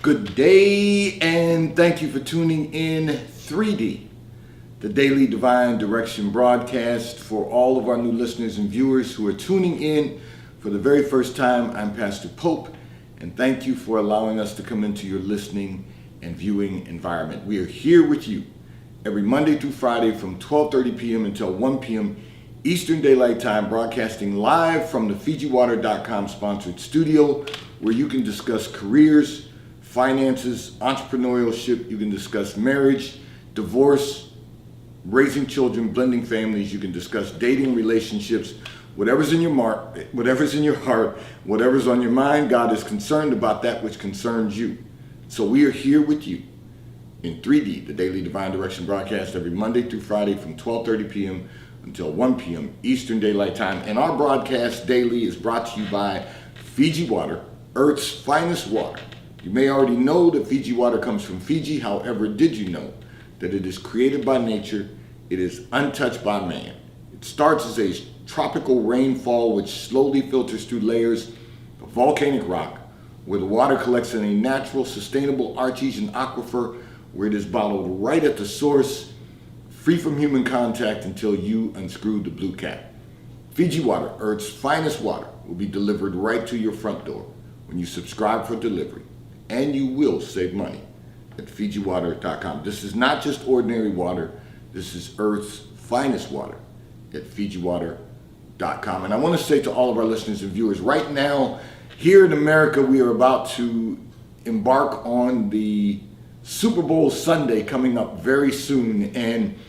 Good day, and thank you for tuning in 3D, the Daily Divine Direction broadcast. For all of our new listeners and viewers who are tuning in for the very first time, I'm Pastor Pope, and thank you for allowing us to come into your listening and viewing environment. We are here with you every Monday through Friday from 12:30 p.m. until 1 p.m. Eastern Daylight Time, broadcasting live from the FijiWater.com sponsored studio, where you can discuss careers, finances, entrepreneurship. You can discuss marriage, divorce, raising children, blending families. You can discuss dating, relationships, whatever's in your heart, whatever's on your mind. God is concerned about that which concerns you. So we are here with you in 3D, the Daily Divine Direction broadcast, every Monday through Friday from 12:30 p.m. until 1 p.m. Eastern Daylight Time. And our broadcast daily is brought to you by Fiji Water, Earth's finest water. You may already know that Fiji water comes from Fiji. However, did you know that it is created by nature? It is untouched by man. It starts as a tropical rainfall which slowly filters through layers of volcanic rock, where the water collects in a natural, sustainable artesian aquifer, where it is bottled right at the source, free from human contact until you unscrew the blue cap. Fiji Water, Earth's finest water, will be delivered right to your front door when you subscribe for delivery. And you will save money at FijiWater.com. This is not just ordinary water. This is Earth's finest water at FijiWater.com. And I want to say to all of our listeners and viewers, right now, here in America, we are about to embark on the Super Bowl Sunday coming up very soon. And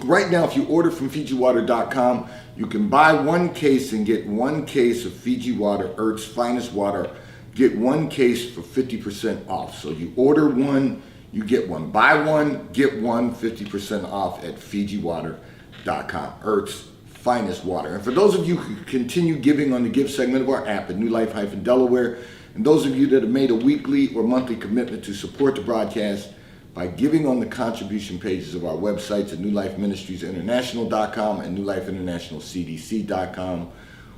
right now, if you order from FijiWater.com, you can buy one case and get one case of Fiji Water, Earth's finest water. Get one case for 50% off. So you order one, you get one. Buy one, get one, 50% off at FijiWater.com, Earth's finest water. And for those of you who continue giving on the Give segment of our app at New Life-Delaware, and those of you that have made a weekly or monthly commitment to support the broadcast by giving on the contribution pages of our websites at NewLifeMinistriesInternational.com and NewLifeInternationalCDC.com,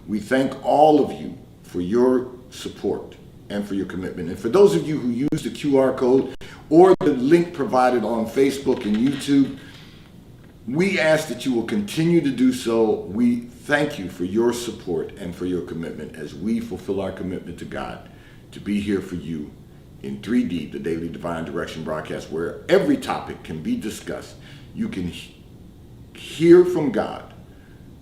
we thank all of you for your support and for your commitment. And for those of you who use the QR code or the link provided on Facebook and YouTube, we ask that you will continue to do so. We thank you for your support and for your commitment as we fulfill our commitment to God to be here for you in 3D, the Daily Divine Direction broadcast, where every topic can be discussed. You can hear from God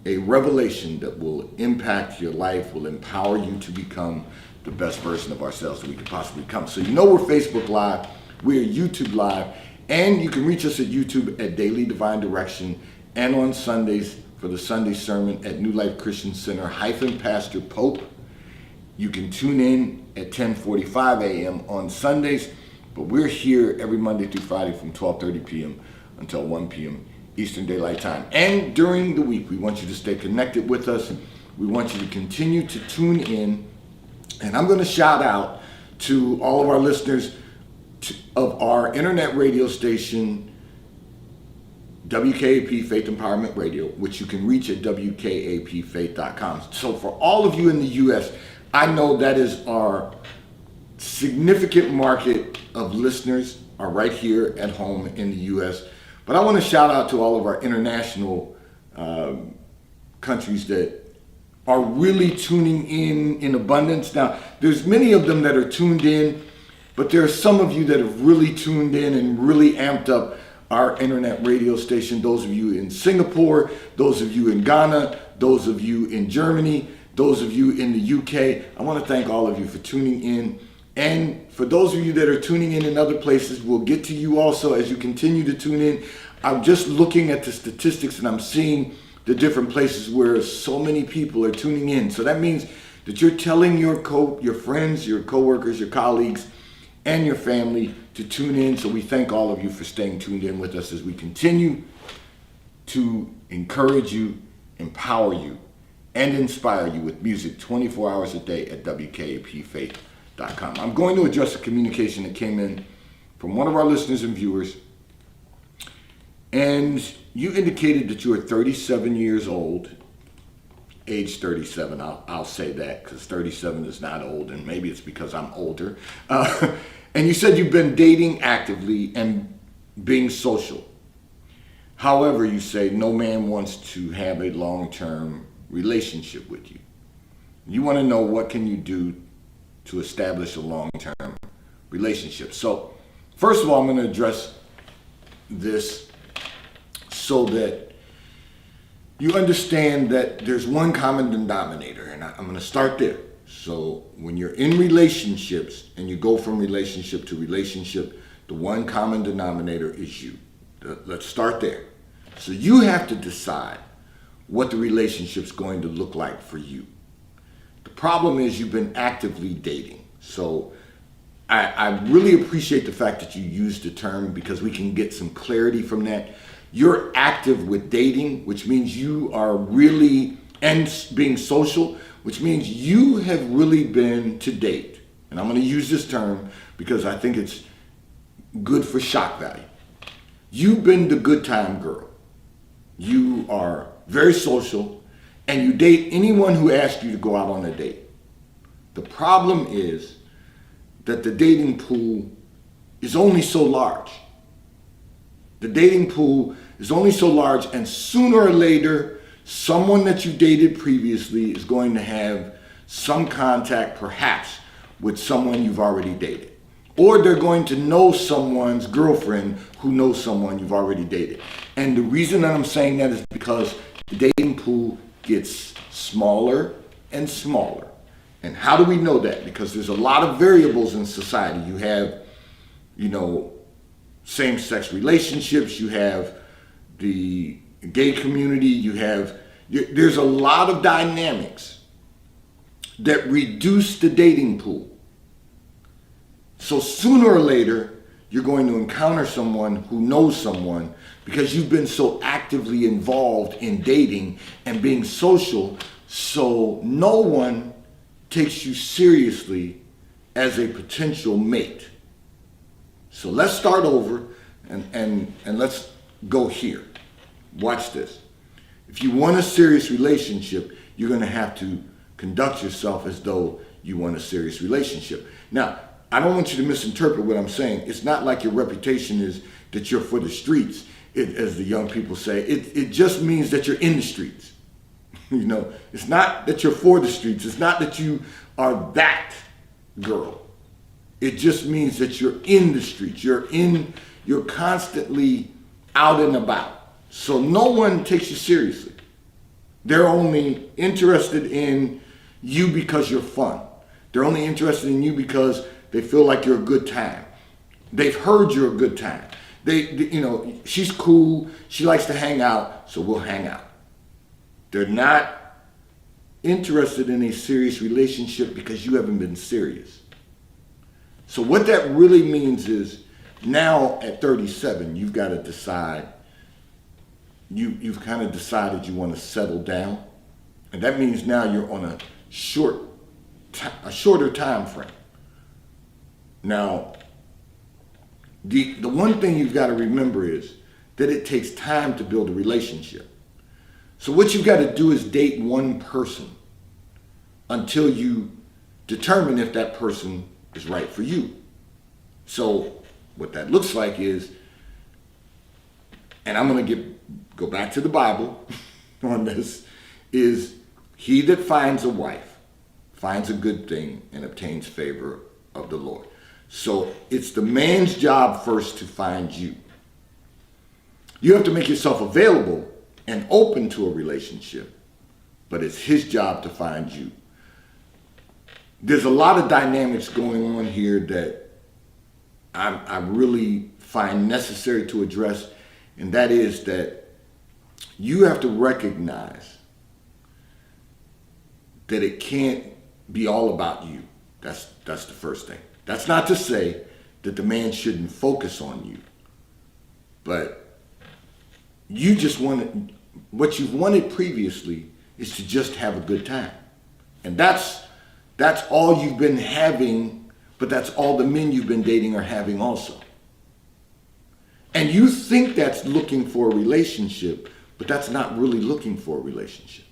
a revelation that will impact your life, will empower you to become the best version of ourselves that we could possibly become. So you know we're Facebook Live, we're YouTube Live, and you can reach us at YouTube at Daily Divine Direction, and on Sundays for the Sunday sermon at New Life Christian Center - Pastor Pope. You can tune in at 10:45 a.m. on Sundays, but we're here every Monday through Friday from 12:30 p.m. until 1 p.m. Eastern Daylight Time. And during the week, we want you to stay connected with us. We want you to continue to tune in. And I'm going to shout out to all of our listeners of our internet radio station, WKAP Faith Empowerment Radio, which you can reach at WKAPfaith.com. So for all of you in the U.S., I know that is our significant market of listeners are right here at home in the U.S. But I want to shout out to all of our international countries that are really tuning in abundance. Now, there's many of them that are tuned in, but there are some of you that have really tuned in and really amped up our internet radio station. Those of you in Singapore, those of you in Ghana, those of you in Germany, those of you in the UK. I want to thank all of you for tuning in. And for those of you that are tuning in other places, we'll get to you also as you continue to tune in. I'm just looking at the statistics and I'm seeing the different places where so many people are tuning in. So that means that you're telling your friends, your coworkers, your colleagues, and your family to tune in. So we thank all of you for staying tuned in with us as we continue to encourage you, empower you, and inspire you with music 24 hours a day at WKAPfaith.com. I'm going to address a communication that came in from one of our listeners and viewers. And you indicated that you are 37 years old, age 37. I'll say that because 37 is not old, and maybe it's because I'm older. And you said you've been dating actively and being social. However, you say no man wants to have a long-term relationship with you. You want to know what can you do to establish a long-term relationship. So, first of all, I'm going to address this so that you understand that there's one common denominator, and I'm going to start there. So when you're in relationships and you go from relationship to relationship, the one common denominator is you. Let's start there. So you have to decide what the relationship's going to look like for you. The problem is you've been actively dating. So I really appreciate the fact that you used the term because we can get some clarity from that. You're active with dating, which means you are really, and being social, which means you have really been to date. And I'm going to use this term because I think it's good for shock value. You've been the good time girl. You are very social and you date anyone who asks you to go out on a date. The problem is that the dating pool is only so large. The dating pool is only so large, and sooner or later, someone that you dated previously is going to have some contact, perhaps, with someone you've already dated. Or they're going to know someone's girlfriend who knows someone you've already dated. And the reason that I'm saying that is because the dating pool gets smaller and smaller. And how do we know that? Because there's a lot of variables in society. You have, same-sex relationships. You have the gay community. There's a lot of dynamics that reduce the dating pool. So sooner or later, you're going to encounter someone who knows someone because you've been so actively involved in dating and being social, so no one takes you seriously as a potential mate. So let's start over and let's go here. Watch this. If you want a serious relationship, you're going to have to conduct yourself as though you want a serious relationship. Now, I don't want you to misinterpret what I'm saying. It's not like your reputation is that you're for the streets, as the young people say. It just means that you're in the streets. It's not that you're for the streets. It's not that you are that girl. It just means that you're in the streets. You're constantly out and about. So no one takes you seriously. They're only interested in you because you're fun. They're only interested in you because they feel like you're a good time. They've heard you're a good time. She's cool. She likes to hang out, so we'll hang out. They're not interested in a serious relationship because you haven't been serious. So what that really means is now at 37, you've got to decide, you've kind of decided you want to settle down. And that means now you're on a shorter time frame. Now, the one thing you've got to remember is that it takes time to build a relationship. So what you've got to do is date one person until you determine if that person is right for you. So what that looks like is, and I'm going to go back to the Bible on this, is he that finds a wife finds a good thing and obtains favor of the Lord. So it's the man's job first to find you. You have to make yourself available and open to a relationship, but it's his job to find you. There's a lot of dynamics going on here that I really find necessary to address, and that is that you have to recognize that it can't be all about you. That's the first thing. That's not to say that the man shouldn't focus on you, but you just wanted, what you've wanted previously is to just have a good time. And that's all you've been having, but that's all the men you've been dating are having also. And you think that's looking for a relationship, but that's not really looking for a relationship.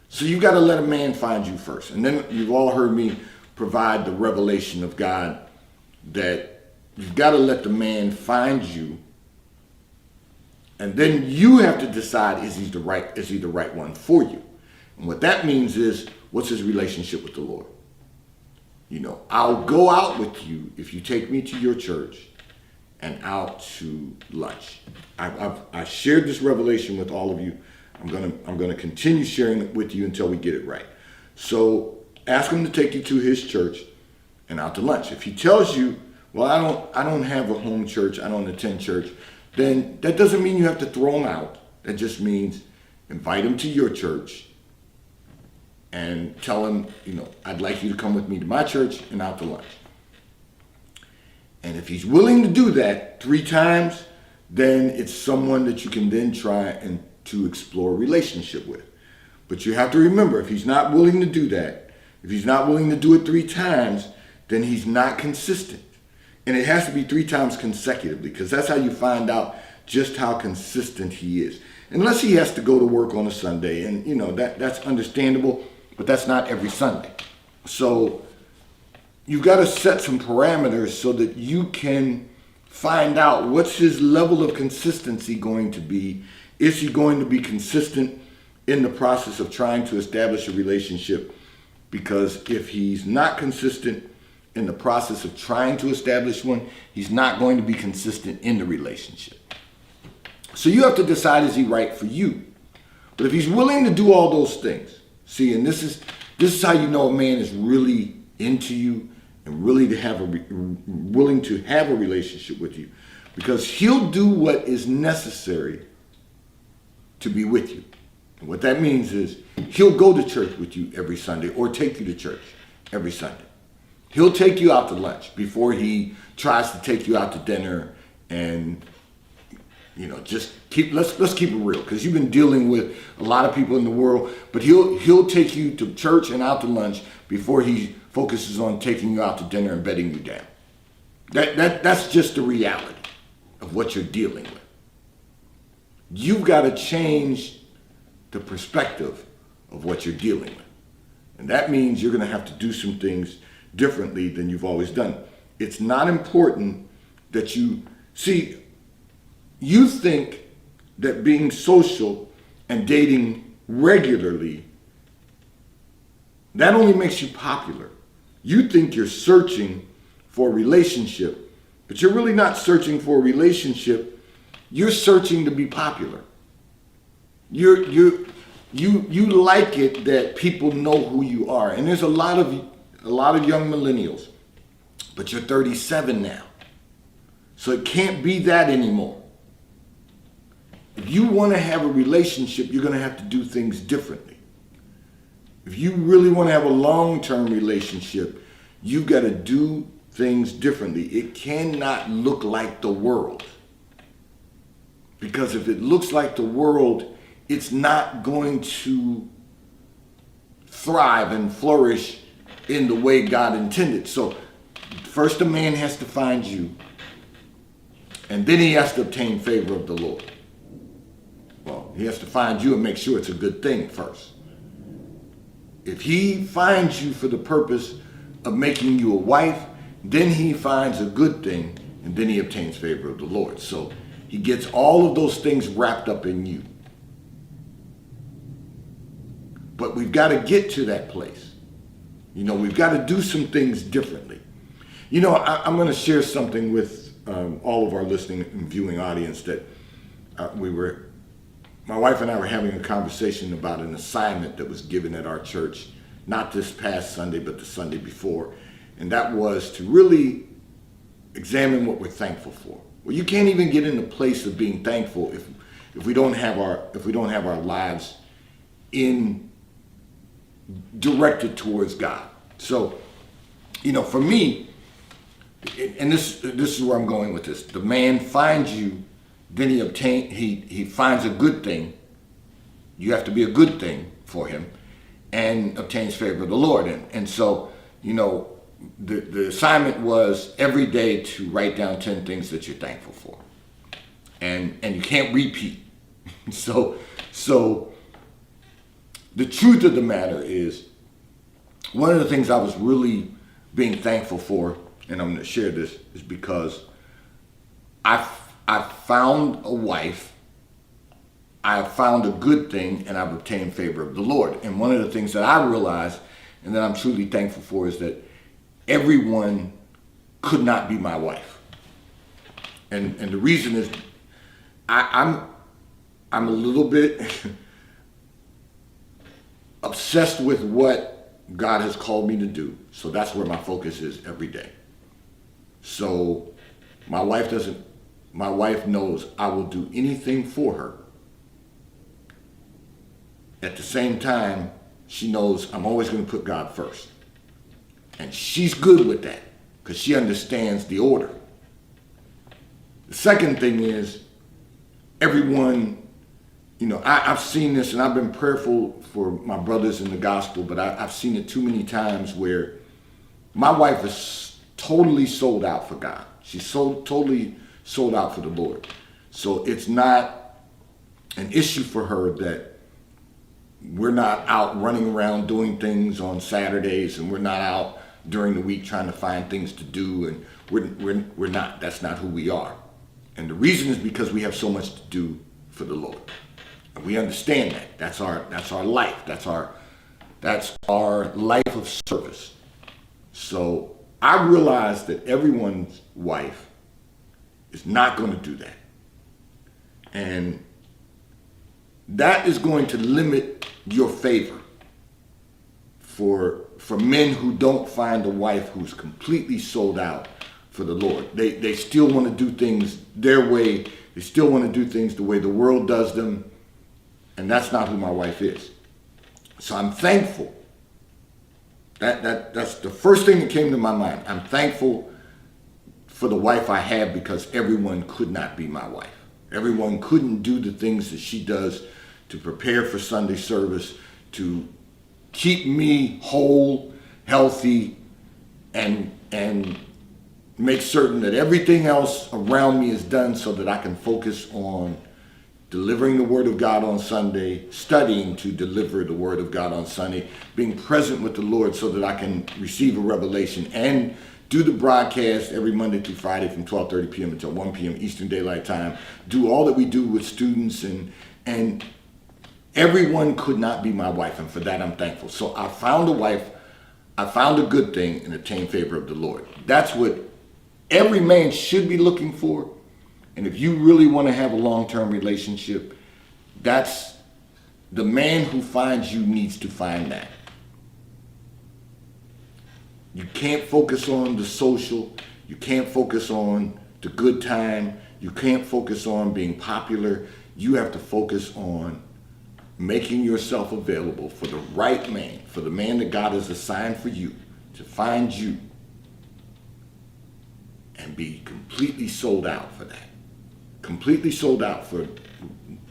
So you got to let a man find you first. And then you've all heard me provide the revelation of God that you've got to let the man find you, and then you have to decide, is he the right one for you? And what that means is, what's his relationship with the Lord? I'll go out with you if you take me to your church and out to lunch. I shared this revelation with all of you. I'm gonna continue sharing it with you until we get it right. So ask him to take you to his church and out to lunch. If he tells you, well, I don't have a home church, I don't attend church, then that doesn't mean you have to throw him out. That just means invite him to your church and tell him, I'd like you to come with me to my church and out to lunch. And if he's willing to do that 3 times, then it's someone that you can then try and to explore a relationship with. But you have to remember, if he's not willing to do that, if he's not willing to do it 3 times, then he's not consistent. And it has to be 3 times consecutively, because that's how you find out just how consistent he is. Unless he has to go to work on a Sunday, and that's understandable, but that's not every Sunday. So you've got to set some parameters so that you can find out what's his level of consistency going to be. Is he going to be consistent in the process of trying to establish a relationship? Because if he's not consistent in the process of trying to establish one, he's not going to be consistent in the relationship. So you have to decide, is he right for you? But if he's willing to do all those things, see, and this is how you know a man is really into you and really willing to have a relationship with you, because he'll do what is necessary to be with you. And what that means is he'll go to church with you every Sunday, or take you to church every Sunday. He'll take you out to lunch before he tries to take you out to dinner, and just let's keep it real, because you've been dealing with a lot of people in the world. But he'll take you to church and out to lunch before he focuses on taking you out to dinner and bedding you down. That's just the reality of what you're dealing with. You've got to change the perspective of what you're dealing with. And that means you're going to have to do some things differently than you've always done. It's not important that you think that being social and dating regularly, that only makes you popular. You think you're searching for a relationship, but you're really not searching for a relationship. You're searching to be popular. You like it that people know who you are. And there's a lot of young millennials, but you're 37 now. So it can't be that anymore. If you want to have a relationship, you're going to have to do things differently. If you really want to have a long-term relationship, you've got to do things differently. It cannot look like the world. Because if it looks like the world, it's not going to thrive and flourish in the way God intended. So first a man has to find you, and then he has to obtain favor of the Lord. Well, he has to find you and make sure it's a good thing first. If he finds you for the purpose of making you a wife, then he finds a good thing, and then he obtains favor of the Lord. So he gets all of those things wrapped up in you. But we've got to get to that place. We've got to do some things differently. I'm going to share something with all of our listening and viewing audience that my wife and I were having a conversation about an assignment that was given at our church, not this past Sunday, but the Sunday before. And that was to really examine what we're thankful for. Well, you can't even get in the place of being thankful if we don't have our lives directed towards God. So, for me, and this is where I'm going with this. The man finds you, then he finds a good thing. You have to be a good thing for him, and obtains favor of the Lord. And so, the assignment was every day to write down 10 things that you're thankful for. And you can't repeat. So the truth of the matter is, one of the things I was really being thankful for and I'm going to share this, is because I found a wife, I found a good thing, and I've obtained favor of the Lord. And one of the things that I realized and that I'm truly thankful for is that everyone could not be my wife. And the reason is I'm a little bit obsessed with what God has called me to do. So that's where my focus is every day. So my wife knows I will do anything for her. At the same time, she knows I'm always going to put God first. And she's good with that because she understands the order. The second thing is everyone, I've seen this, and I've been prayerful for my brothers in the gospel, but I've seen it too many times where my wife is totally sold out for God. She's totally sold out for the Lord. So it's not an issue for her that we're not out running around doing things on Saturdays, and we're not out during the week trying to find things to do, and we're not. That's not who we are. And the reason is because we have so much to do for the Lord. And we understand that. That's our life. That's our life of service. So I realize that everyone's wife is not going to do that. And that is going to limit your favor for men who don't find a wife who's completely sold out for the Lord. They still want to do things their way. They still want to do things the way the world does them. And that's not who my wife is. So I'm thankful. That's the first thing that came to my mind. I'm thankful for the wife I have because everyone could not be my wife. Everyone couldn't do the things that she does to prepare for Sunday service, to keep me whole, healthy, and make certain that everything else around me is done so that I can focus on delivering the Word of God on Sunday, studying to deliver the Word of God on Sunday, being present with the Lord so that I can receive a revelation and do the broadcast every Monday through Friday from 12:30 p.m. until 1 p.m. Eastern Daylight Time, do all that we do with students, and everyone could not be my wife, and for that I'm thankful. So I found a wife, I found a good thing, and obtained favor of the Lord. That's what every man should be looking for. And if you really want to have a long-term relationship, that's the man who finds you needs to find that. You can't focus on the social. You can't focus on the good time. You can't focus on being popular. You have to focus on making yourself available for the right man, for the man that God has assigned for you, to find you and be completely sold out for that. Completely sold out for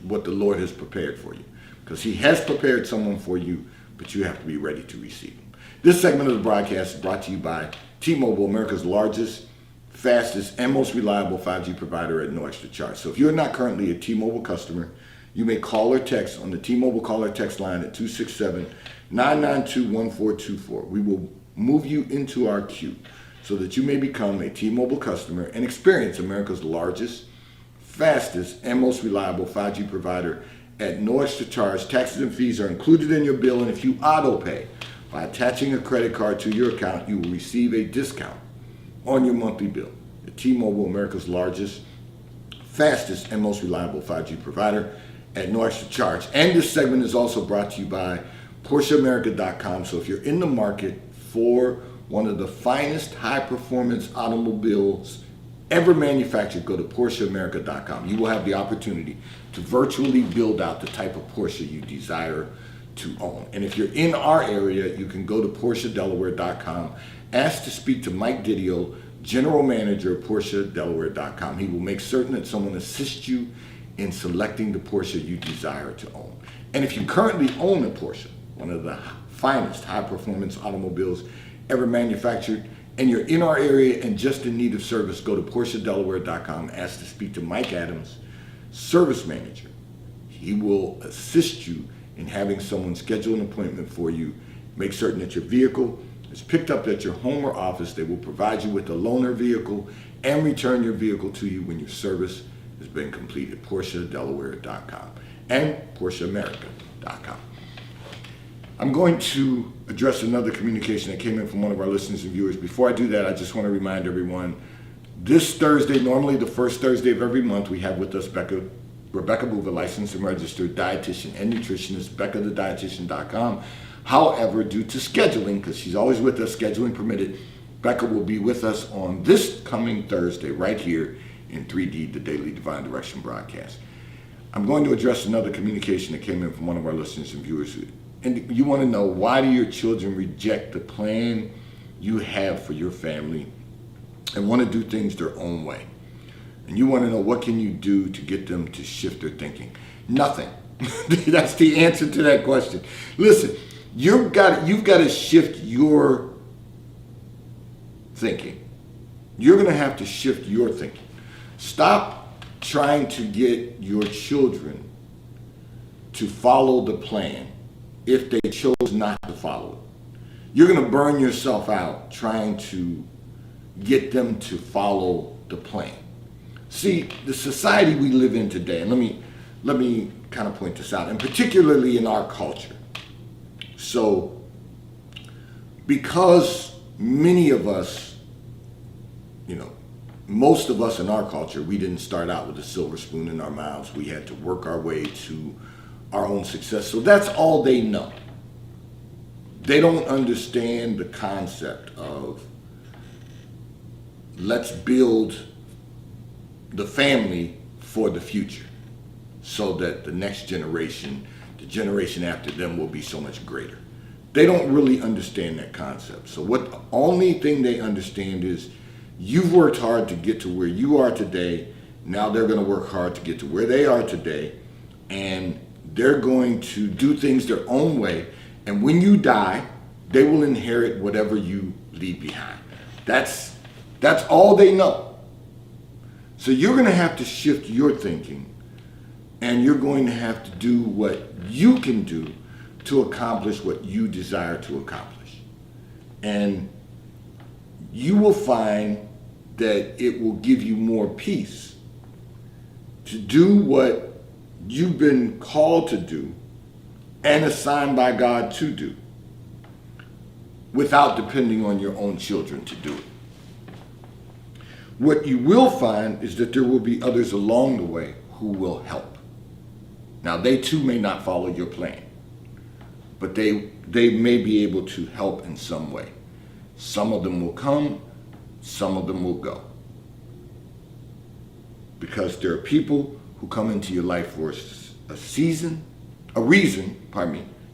what the Lord has prepared for you. Because He has prepared someone for you, but you have to be ready to receive Him. This segment of the broadcast is brought to you by T-Mobile, America's largest, fastest, and most reliable 5G provider at no extra charge. So if you're not currently a T-Mobile customer, you may call or text on the T-Mobile call or text line at 267-992-1424. We will move you into our queue so that you may become a T-Mobile customer and experience America's largest, fastest, and most reliable 5G provider at no extra charge. Taxes and fees are included in your bill, and if you auto pay by attaching a credit card to your account, you will receive a discount on your monthly bill. The T-Mobile, America's largest, fastest, and most reliable 5G provider at no extra charge. And this segment is also brought to you by PorscheAmerica.com. So if you're in the market for one of the finest high-performance automobiles ever manufactured, go to PorscheAmerica.com. You will have the opportunity to virtually build out the type of Porsche you desire to own. And if you're in our area, you can go to PorscheDelaware.com, ask to speak to Mike Didio, General Manager of PorscheDelaware.com. He will make certain that someone assists you in selecting the Porsche you desire to own. And if you currently own a Porsche, one of the finest high-performance automobiles ever manufactured, and you're in our area and just in need of service, go to PorscheDelaware.com, ask to speak to Mike Adams, Service Manager. He will assist you in having someone schedule an appointment for you, make certain that your vehicle is picked up at your home or office. They will provide you with a loaner vehicle and return your vehicle to you when your service has been completed. PorscheDelaware.com and PorscheAmerica.com. I'm going to address another communication that came in from one of our listeners and viewers. Before I do that, I just want to remind everyone, this Thursday, normally the first Thursday of every month, we have with us Rebecca Boover, licensed and registered dietitian and nutritionist, BeccaTheDietitian.com. However, due to scheduling, because she's always with us, scheduling permitted, Becca will be with us on this coming Thursday right here in 3D, the Daily Divine Direction broadcast. I'm going to address another communication that came in from one of our listeners and viewers. And you want to know, why do your children reject the plan you have for your family and want to do things their own way? And you want to know, what can you do to get them to shift their thinking? Nothing. That's the answer to that question. Listen, you've got to shift your thinking. You're going to have to shift your thinking. Stop trying to get your children to follow the plan if they chose not to follow it. You're going to burn yourself out trying to get them to follow the plan. See, the society we live in today, and let me kind of point this out, and particularly in our culture. So, because many of us, most of us in our culture, we didn't start out with a silver spoon in our mouths. We had to work our way to our own success. So that's all they know. They don't understand the concept of, let's build the family for the future so that the next generation, the generation after them, will be so much greater. They don't really understand that concept. So the only thing they understand is, you've worked hard to get to where you are today. Now they're going to work hard to get to where they are today, and they're going to do things their own way. And when you die, they will inherit whatever you leave behind. That's all they know. So you're going to have to shift your thinking, and you're going to have to do what you can do to accomplish what you desire to accomplish. And you will find that it will give you more peace to do what you've been called to do and assigned by God to do, without depending on your own children to do it. What you will find is that there will be others along the way who will help. Now, they too may not follow your plan, but they may be able to help in some way. Some of them will come, some of them will go. Because there are people who come into your life for a reason.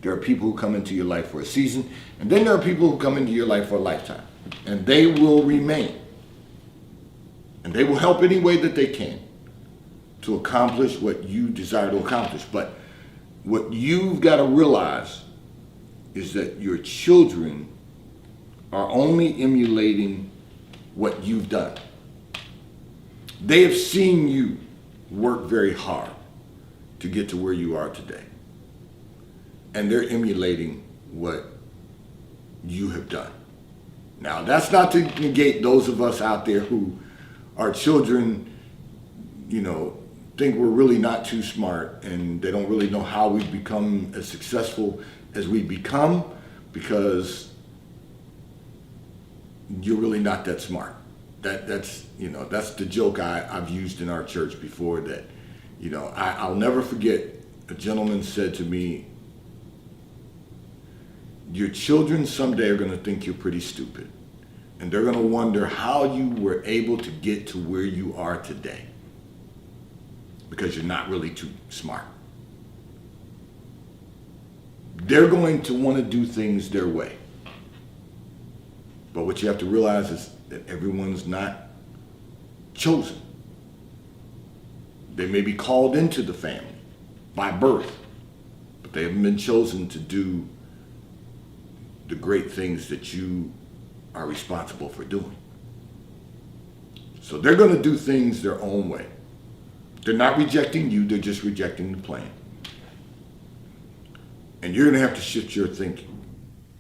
There are people who come into your life for a season, and then there are people who come into your life for a lifetime. And they will remain. And they will help any way that they can to accomplish what you desire to accomplish. But what you've got to realize is that your children are only emulating what you've done. They have seen you work very hard to get to where you are today. And they're emulating what you have done. Now, that's not to negate those of us out there who, our children, think we're really not too smart, and they don't really know how we've become as successful as we've become, because you're really not that smart. That's the joke I've used in our church before, that, I'll never forget, a gentleman said to me, your children someday are going to think you're pretty stupid, and they're going to wonder how you were able to get to where you are today, because you're not really too smart. They're going to want to do things their way. But what you have to realize is that everyone's not chosen. They may be called into the family by birth, but they haven't been chosen to do the great things that you are responsible for doing. So they're going to do things their own way. They're not rejecting you, they're just rejecting the plan. And you're going to have to shift your thinking.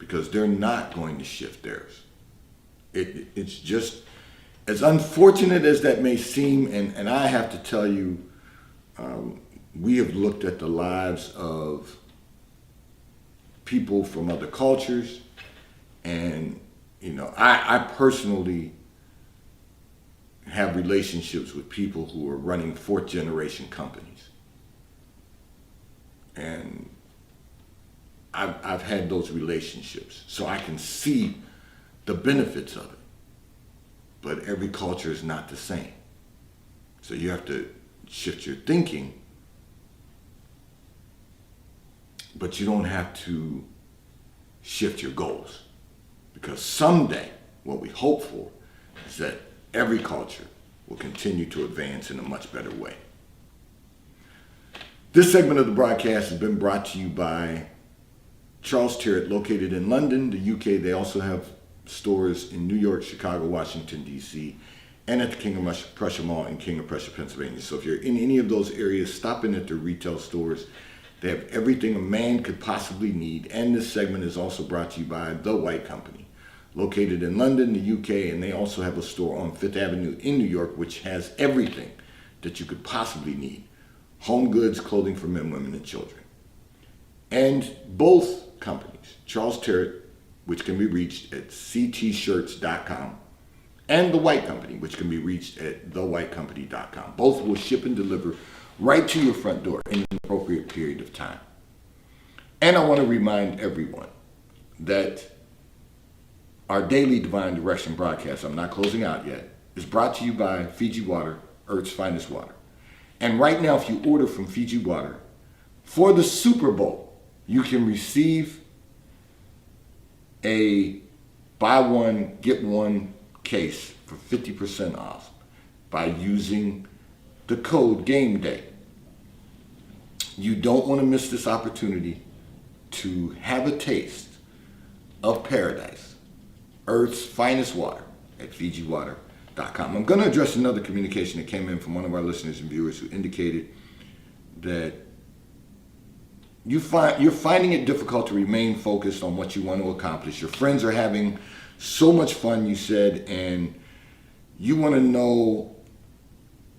because they're not going to shift theirs. It's just, as unfortunate as that may seem, and I have to tell you, we have looked at the lives of people from other cultures, and I personally have relationships with people who are running fourth generation companies, and I've had those relationships, so I can see the benefits of it. But every culture is not the same, so you have to shift your thinking. But you don't have to shift your goals, because someday what we hope for is that every culture will continue to advance in a much better way. This segment of the broadcast has been brought to you by Charles Tyrwhitt, located in London, the UK. They also have stores in New York, Chicago, Washington, D.C., and at the King of Prussia Mall in King of Prussia, Pennsylvania. So if you're in any of those areas, stop in at their retail stores. They have everything a man could possibly need. And this segment is also brought to you by The White Company, located in London, the UK, and they also have a store on Fifth Avenue in New York, which has everything that you could possibly need. Home goods, clothing for men, women, and children. And both companies, Charles Tyrwhitt, which can be reached at ctshirts.com, and The White Company, which can be reached at thewhitecompany.com. Both will ship and deliver right to your front door in an appropriate period of time. And I want to remind everyone that our daily Divine Direction broadcast, I'm not closing out yet, is brought to you by Fiji Water, Earth's finest water. And right now, if you order from Fiji Water, for the Super Bowl, you can receive a buy one, get one case for 50% off by using the code GAMEDAY. You don't want to miss this opportunity to have a taste of paradise, Earth's finest water, at FijiWater.com. I'm going to address another communication that came in from one of our listeners and viewers who indicated that you're finding it difficult to remain focused on what you want to accomplish. Your friends are having so much fun, you said, and you want to know,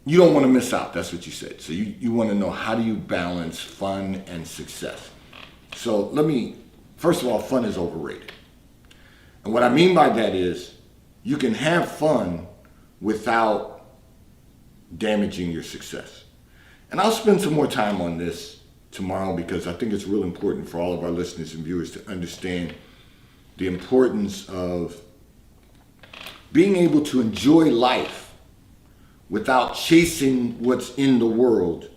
you don't want to miss out. That's what you said. So you want to know, how do you balance fun and success? So first of all, fun is overrated. And what I mean by that is you can have fun without damaging your success. And I'll spend some more time on this tomorrow, because I think it's real important for all of our listeners and viewers to understand the importance of being able to enjoy life without chasing what's in the world,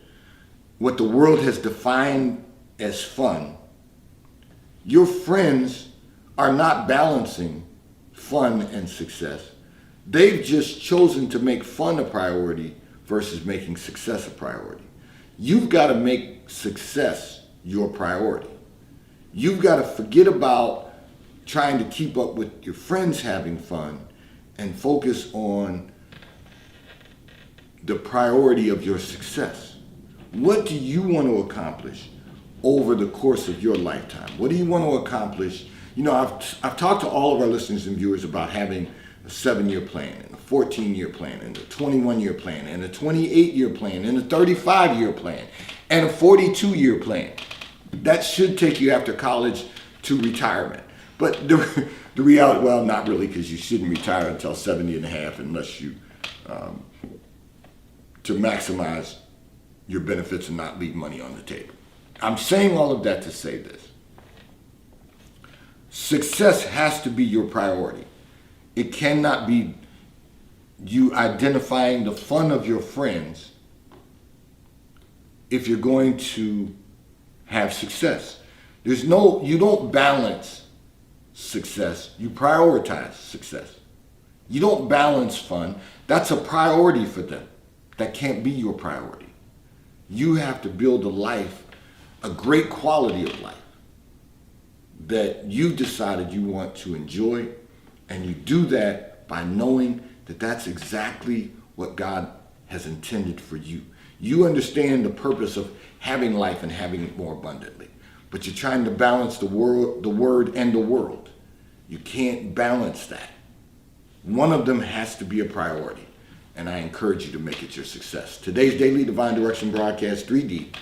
what the world has defined as fun. Your friends are not balancing fun and success. They've just chosen to make fun a priority versus making success a priority. You've got to make success your priority. You've got to forget about trying to keep up with your friends having fun and focus on the priority of your success. What do you want to accomplish over the course of your lifetime? What do you want to accomplish? I've talked to all of our listeners and viewers about having a 7-year plan, and a 14-year plan, and a 21-year plan, and a 28-year plan, and a 35-year plan, and a 42-year plan. That should take you after college to retirement. But the reality, well, not really, because you shouldn't retire until 70 and a half unless you, to maximize your benefits and not leave money on the table. I'm saying all of that to say this. Success has to be your priority. It cannot be you identifying the fun of your friends if you're going to have success. You don't balance success, you prioritize success. You don't balance fun. That's a priority for them. That can't be your priority. You have to build a life, a great quality of life that you've decided you want to enjoy, and you do that by knowing that that's exactly what God has intended for you. You understand the purpose of having life and having it more abundantly. but you're trying to balance the word and the world. You can't balance that. One of them has to be a priority, and I encourage you to make it your success. Today's Daily Divine Direction broadcast, 3D,